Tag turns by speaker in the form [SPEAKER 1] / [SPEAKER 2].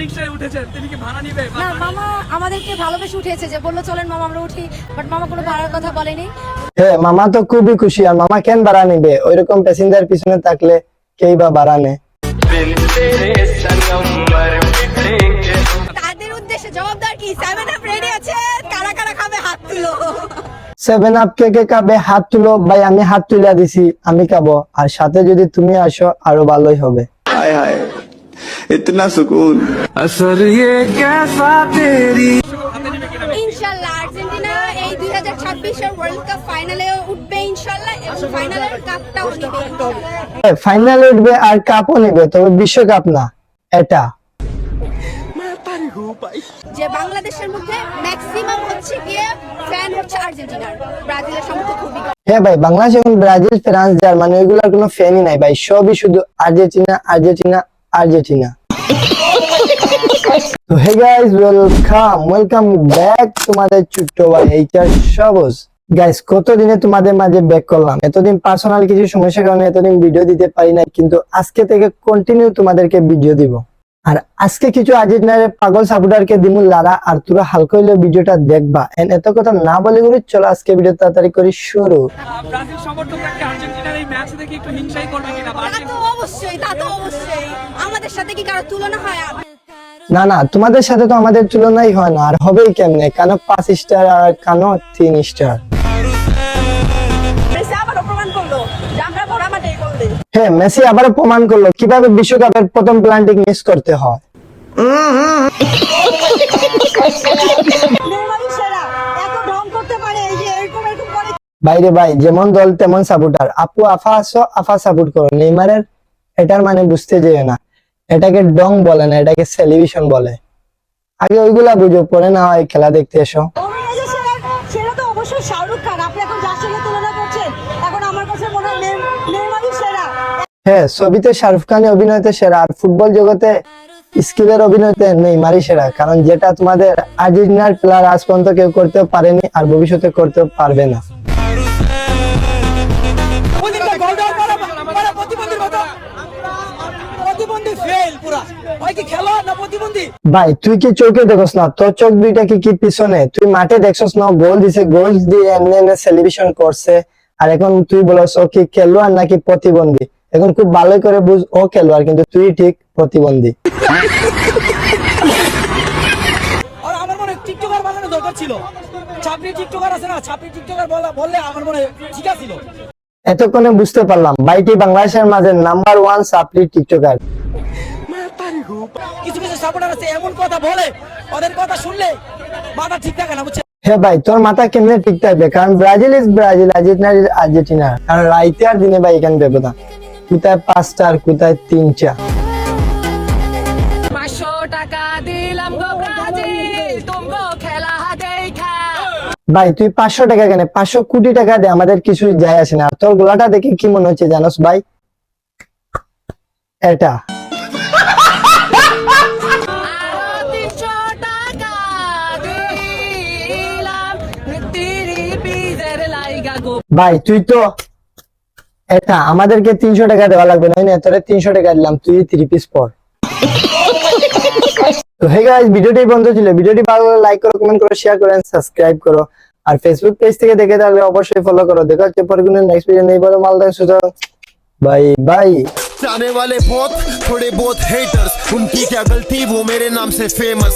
[SPEAKER 1] রিকশায় উঠেছেন, তিনি কি ভাড়া নিবে?
[SPEAKER 2] না, মামা আমাদেরকে ভালোবেসে উঠিয়েছে, যে বললো চলেন মামা আমরা উঠি, বাট মামা কোনো ভাড়ার কথা বলেনি।
[SPEAKER 3] হ্যাঁ, মামা তো খুবই খুশি। আর মামা কেন ভাড়া নিবে? ওইরকম প্যাসেঞ্জার পিছনে থাকলে কেই বা ভাড়া নেয়।
[SPEAKER 2] তাদের উদ্দেশ্যে জবাবদার কি? 7 আপ রেডি আছে, কারা কারা খাবে হাত তুলো।
[SPEAKER 3] 7 আপ কে কে খাবে হাত তুলো। ভাই আমি হাত তুলে দিছি, আমি খাবো। আর সাথে যদি তুমি আসো আরো ভালোই হবে।
[SPEAKER 4] हाय हाय इतना सुकून असर ये कैसा तेरी
[SPEAKER 2] ইনশাআল্লাহ আর্জেন্টিনা এই 2026 এর ওয়ার্ল্ড কাপ ফাইনালে উঠবে ইনশাআল্লাহ, এবং ফাইনালের কাপটাও নিবে।
[SPEAKER 3] ফাইনালে উঠবে আর কাপও নেবে, তবে বিশ্বকাপ না এটা।
[SPEAKER 2] যে বাংলাদেশের মধ্যে ম্যাক্সিমাম হচ্ছে গিয়ে ফ্যান হচ্ছে আর্জেন্টিনার, ব্রাজিলের সমর্থক খুবই কম।
[SPEAKER 3] হ্যাঁ ভাই, বাংলাদেশ এখন ব্রাজিল, ফ্রান্স, জার্মানি ওইগুলোর কোনো ফ্যানই নাই ভাই, সবই শুধু আর্জেন্টিনা আর্জেন্টিনা আর্জেন্টিনা। তো হে গাইস, ওয়েলকাম ব্যাক তোমাদের ছোট্ট ভাই এইচআর সবুজ। গাইস, কতদিনে তোমাদের মাঝে ব্যাক করলাম। এতদিন পার্সোনাল কিছু সমস্যার কারণে এতদিন ভিডিও দিতে পারি নাই, কিন্তু আজকে থেকে কন্টিনিউ তোমাদেরকে ভিডিও দিব। আর আজকে কিছু আর্জেন্টিনার পাগল সাপোর্টারকে দিমু লারা, আর তোরা হালকা হইলে ভিডিওটা দেখবা। এত কথা না বলে করে চলো আজকে ভিডিও তাড়াতাড়ি করে শুরু।
[SPEAKER 1] ব্রাজিল সমর্থকরা কি আর্জেন্টিনার এই ম্যাচ দেখে একটু হিংসাই করবে কিনা?
[SPEAKER 2] তা তো অবশ্যই, তা তো অবশ্যই। আমাদের সাথে কি কারো তুলনা হয়?
[SPEAKER 3] না না, তোমাদের সাথে তো আমাদের তুলনাই হয় না, আর হবেই কেমনে? কেন 5 স্টার আর কেন 3 স্টার?
[SPEAKER 2] মেসি আবারও প্রমাণ করলো যে আমরা ভরামাটাই করলে।
[SPEAKER 3] হ্যাঁ, মেসি আবারও প্রমাণ করলো কিভাবে বিশ্বকাপের প্রথম প্ল্যান্টিং মিস করতে হয়।
[SPEAKER 2] নেইমারই সেরা, এত ঢং করতে পারে, এই যে এরকম এরকম করে।
[SPEAKER 3] বাইরে ভাই, যেমন দল তেমন সাপোর্টার। আপু আফা আসো, আফা সাপোর্ট করো। নেইমারের এটার মানে বুঝতে যেও না, এটাকে ডং বলে না, এটাকে সেলিব্রেশন বলে। আগে ওইগুলা বুঝো, পরে না হয় খেলা দেখতে এসো।
[SPEAKER 2] সেরা তো অবশ্যই শাহরুখ খান। আপনি এখন যার সঙ্গে তুলনা করছেন, এখন আমার কাছে মনে হয় নেইমারই সেরা।
[SPEAKER 3] হ্যাঁ, ছবিতে শাহরুখ খানের অভিনয়তে সেরা, আর ফুটবল জগতে স্কিলের অভিনয়তে নেইমারই সেরা। কারণ যেটা তোমাদের আর্জেন্টিনার প্লেয়ার আজ পর্যন্ত কেউ করতেও পারেনি, আর ভবিষ্যতে করতেও পারবে না। ভাই তুই কি চোখে দেখোস না? তোর চোখ দুইটা কি পিছনে? তুই মাঠে দেখছস না? গোল দিছে, গোল দিয়ে এমনি এমনি সেলিব্রেশন করছে। আর এখন তুই বলছ ও কি খেলোয়াড় নাকি প্রতিবন্ধী? এখন খুব ভালো করে বুঝ, ও খেলোয়াড় কিন্তু তুই ঠিক প্রতিবন্ধী।
[SPEAKER 1] আর আমার মনে হয় টিকটকার বানানো দরকার ছিল। ছাপড়ি টিকটকার আছে না, ছাপড়ি টিকটকার বললে আমার মনে হয় ঠিক ছিল।
[SPEAKER 3] এতক্ষণে বুঝতে পারলাম বাইটি বাংলাদেশের মাঝে নাম্বার 1 সাপ্লি টিকটকার।
[SPEAKER 1] কিছু কিছু সাপোর্টার আছে এমন কথা বলে, ওদের কথা শুনলে মাথা ঠিক থাকে না, বুঝছে?
[SPEAKER 3] হ্যাঁ ভাই, তোর মাথা কেমনে ঠিক থাকবে? কারণ Brazil is Brazil, Argentina is Argentina. কারণ রাইতে আর দিনে ভাই এখানে ব্যবধান, কোথায় 5টা আর কোথায় 3টা।
[SPEAKER 2] 500 টাকা দিলাম গো ব্রাজিল, তুমগো খেলা দেখা।
[SPEAKER 3] ভাই তুই 500 টাকা কেন? 500 কোটি টাকা দে, আমাদের কিছু যায় আসে না। আর তোর গলাটা দেখে কি মনে হচ্ছে জানোস ভাই? এটা ভাই তুই তো এটা আমাদেরকে 300 টাকা দেওয়া লাগবে না, তোরে 300 টাকা দিলাম, তুই 3 পিস পর। তো হে গাইস, ভিডিওটি বন্ধ ছিল। ভিডিওটি ভালো লাগলে লাইক করো, কমেন্ট করো, শেয়ার করো, সাবস্ক্রাইব করো। আর ফেসবুক পেজ থেকে দেখে থাকলে অবশ্যই ফলো করো। দেখা হচ্ছে পরে কোনো নেক্সট ভিডিও। নেই বলো মালদা সুতরাং বাই বাই।
[SPEAKER 4] आने वाले बहुत थोड़े बहुत हेटर्स उनकी क्या गलती वो मेरे नाम से फेमस